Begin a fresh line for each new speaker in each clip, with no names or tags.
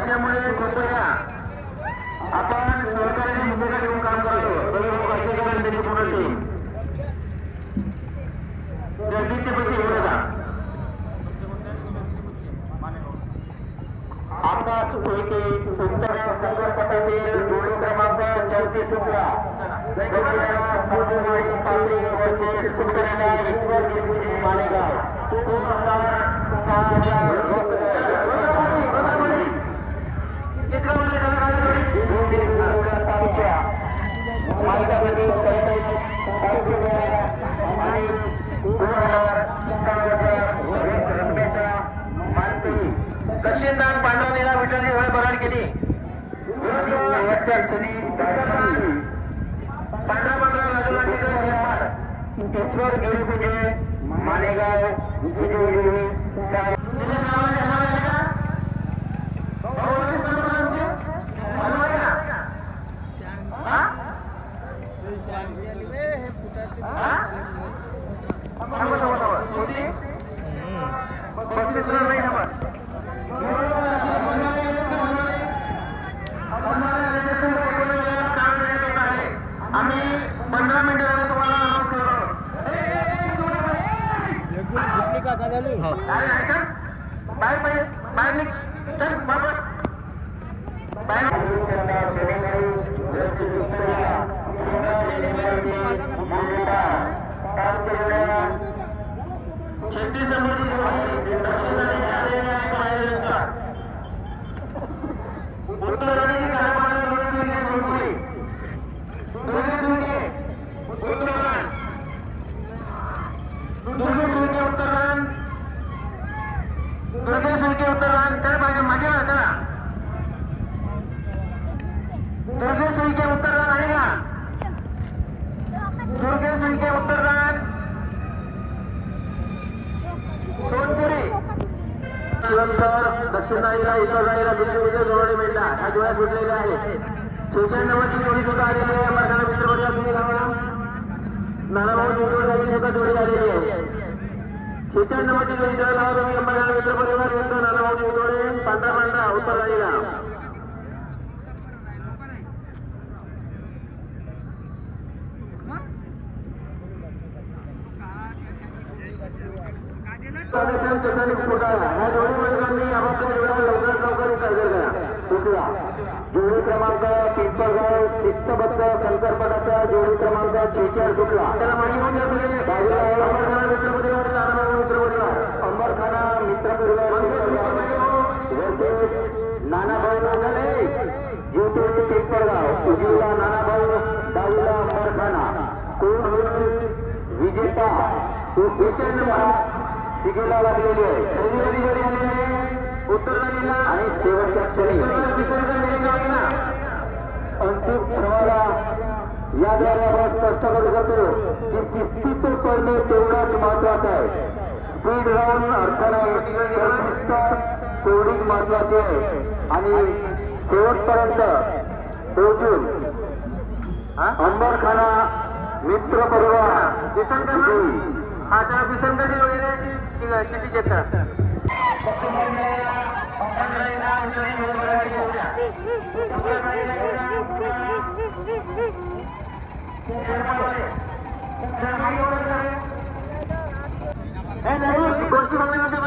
असल्यामुळे कृपया आपण सहकार्याने भूमिका घेऊन काम करतो. कारण त्यांची पूर्ण टीम गर्दीचे पैसे घेऊ नका. आकाश उईके उत्तर संघर्षातील जोडी क्रमांक 34 सुटला. ईश्वर गिरपुजी मालेगाव दक्षिणदान पांडवनीला विठ्ठलजी होय बराड केली. ईश्वर गिरीपुजे मालेगाव आम्ही 15 मिनिटांमध्ये तुम्हाला अनाउन्स करतो. बाहेर निघ चल वापस दक्षिणाईला उत्तराईला बिंदूमध्ये जोडणी मिळला. ह्या जोड्या सुटलेल्या आहेत. 96 जोडी सुद्धा आलेली आहे. माझ्या मित्रपरिवार तुम्ही लावा. नानाभाऊ जोडण्याची सुद्धा जोडी आलेली आहे. 96 जोडी जोड लावा तुम्ही. माझ्या मित्रपरिवार विरुद्ध नानाभाऊ जोडे पांढरा उत्तराईला. ह्या जोडी मालकांनी आपापल्या जोड्या लवकरात लवकर सादर करा. सुटला जोडी क्रमांक पिंपळगाव शिस्तबद्ध शंकरपटाचा जोडी क्रमांक 46 सुटला. त्याला मागे होऊन अंबरखाना मित्रपरिवार नानाभाऊ मित्रपरिवार अंबरखाना मित्रपरिवार नानाभाऊ झाले. जीवतोडी पिंपळगाव उजवीला नानाभाऊ डावीला अंबरखाना. कोण होईल विजेता तो 92 तिघेला लागलेली आहे. पहिली जोडी आलेली आहे उत्तराणीला आणि शेवटच्या क्षणी अंतिम क्षणाला याद्वारे आपण स्पष्ट करू शकतो की शिस्तीचे पडणे तेवढाच महत्वाचं आहे. स्पीड राऊंड अर्थ नाही, कोडिंग महत्वाचे आहे आणि शेवटपर्यंत पोहोचून अंबरखाना मित्र परिवार हा त्या बिसनगडी वगैरे किती चेक गोष्टी बघण्यामध्ये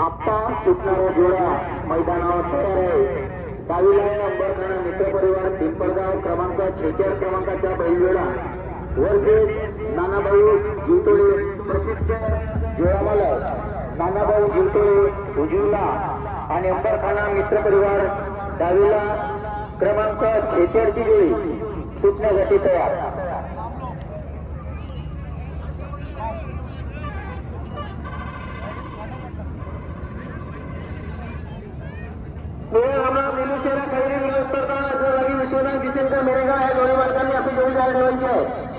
आत्ता सुटणाऱ्या जोड्या मैदानावर तयार आहे. डावीला अंबरखाना मित्रपरिवार पिंपळगाव क्रमांक 46 क्रमांकाच्या बैलजोडा वरचे नानाभाऊ जिंतोळे प्रसिद्ध जोडामालक नानाभाऊ जिंतोळे उजवीला आणि अंबरखाना मित्रपरिवार डावीला क्रमांक 46 ची जोडी सुटण्यासाठी तयार. निलुशेरा खैरी मिरेगाव या जोडी मालकांनी आपली जोडी तयार ठेवायची आहे.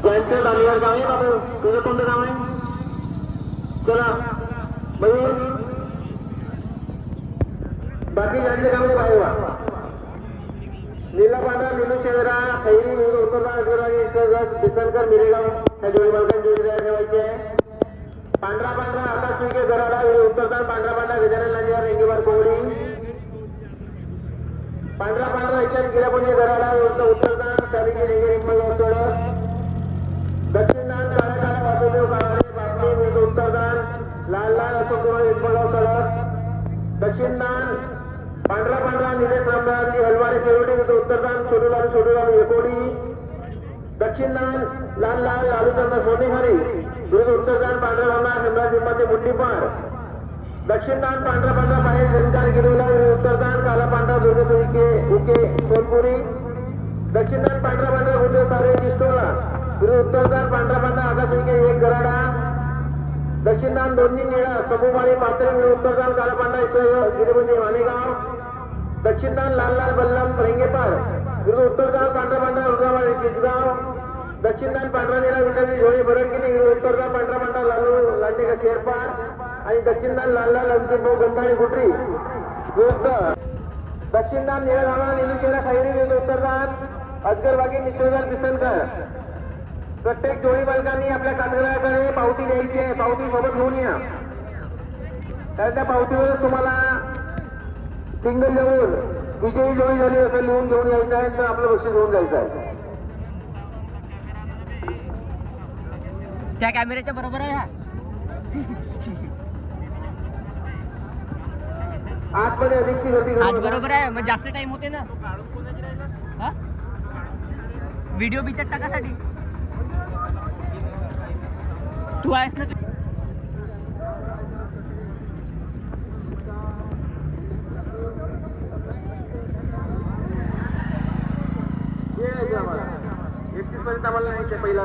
ज्यांचं दालीवर गाव आहे बाबू, तुझं कोणतं गाव आहे? चला बाई, बाकी ज्यांचे गाव बाहेर वा. नीला पांढरा, नीलू शेवरा, खैरी, नीलू उत्तरभाग, बिसनकर, मिरेगाव या जोडी मालकांनी जोडी तयार ठेवायची आहे. पांढरा पांढरा आकाश सुईके गराडा उत्तरदान, पांढरा पांढरा गजानन लांजेवार रेंगेवार कोवडी. पांढरा पांढरा यशवंत किरापुंजे गराडा उत्तरदान, चालीची रेंगे रिंगमल सडक. दक्षिणदान काळ्या काळ्या वासुदेव काळे बापले विरुद्ध उत्तरदान, लाल लाल अशोक हिंबगाव सडक. दक्षिणदान पांढरा पांढरा निलेश रामदासजी हलवारे शेवटी विरुद्ध उत्तरदान, छोटू लालू एकोडी. दक्षिणदान लाल लाल लालूचंद्र सोनेहरी विरुद्ध उत्तरदान, पांढरा पांढरा हेमराज हिंबाचे मुंडीपार. दक्षिणदान पांढरा पांढरा बाहेर झंकार गिरवला विरुद्ध उत्तरदान, काला पांढरा दुर्गेश उके सोनपुरी. दक्षिणदान पांढरा पांढरा गुरुदेव सारे चिस्टोला विरुद्ध उत्तरदान, पांढरा पांढरा आकाश उईके एक गराडा. दक्षिणदान दोन्ही निळा सबुमारी पात्रे विरुद्ध उत्तरदान, काला पांढरा ईश्वर गिरिपुंजे मानेगाव. दक्षिणदान लाल लाल बल्लम रेंगेपार विरुद्ध उत्तरदान, पांढरा पांढरा रुद्रामाळी चिचगाव. दक्षिणदान पांढरा निळा विंडाची झोळी बरडगिरी विरुद्ध उत्तरदान, पांढरा पांढरा लालू लांडेगा शेरपार. आणि दक्षिणदान लाल लाल अंतिम गंधाणी गुटरी विरुद्ध. दक्षिणदान निळा धावणा निलुशेरा खैरी विरुद्ध उत्तरदान, अजगरबागी निश्चयदान बिसनकर. प्रत्येक जोडी मालकांनी आपल्या कातकऱ्याकडे पावती द्यायची आहे. पावती सोबत घेऊन या. तर त्या पावतीवर तुम्हाला सिंगल देऊन विजयी जोडी झाली असं लिहून घेऊन यायचं आहे, तर आपलं बक्षीस घेऊन जायचं आहे.
त्या कॅमेऱ्याच्या बरोबर आहे.
आतमध्ये अधिकची गर्दी करू नका.
बरोबर आहे, मग जास्त टाइम होते ना व्हिडिओ बिचट टाकासाठी. तू आहेस ना.
आम्हाला 31 पर्यंत आम्हाला नाही ते पहिला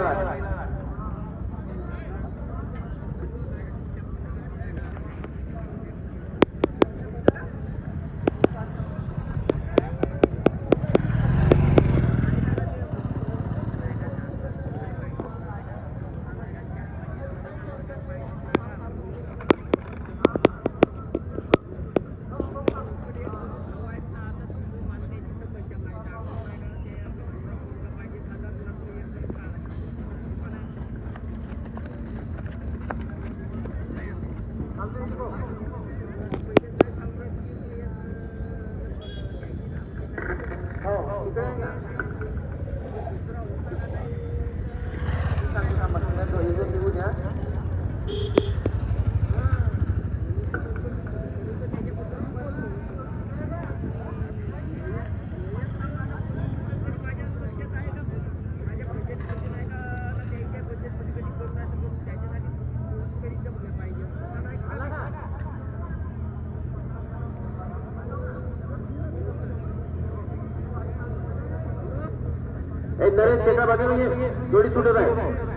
नरेश शेखा बाकी जोडी सुटत आहे.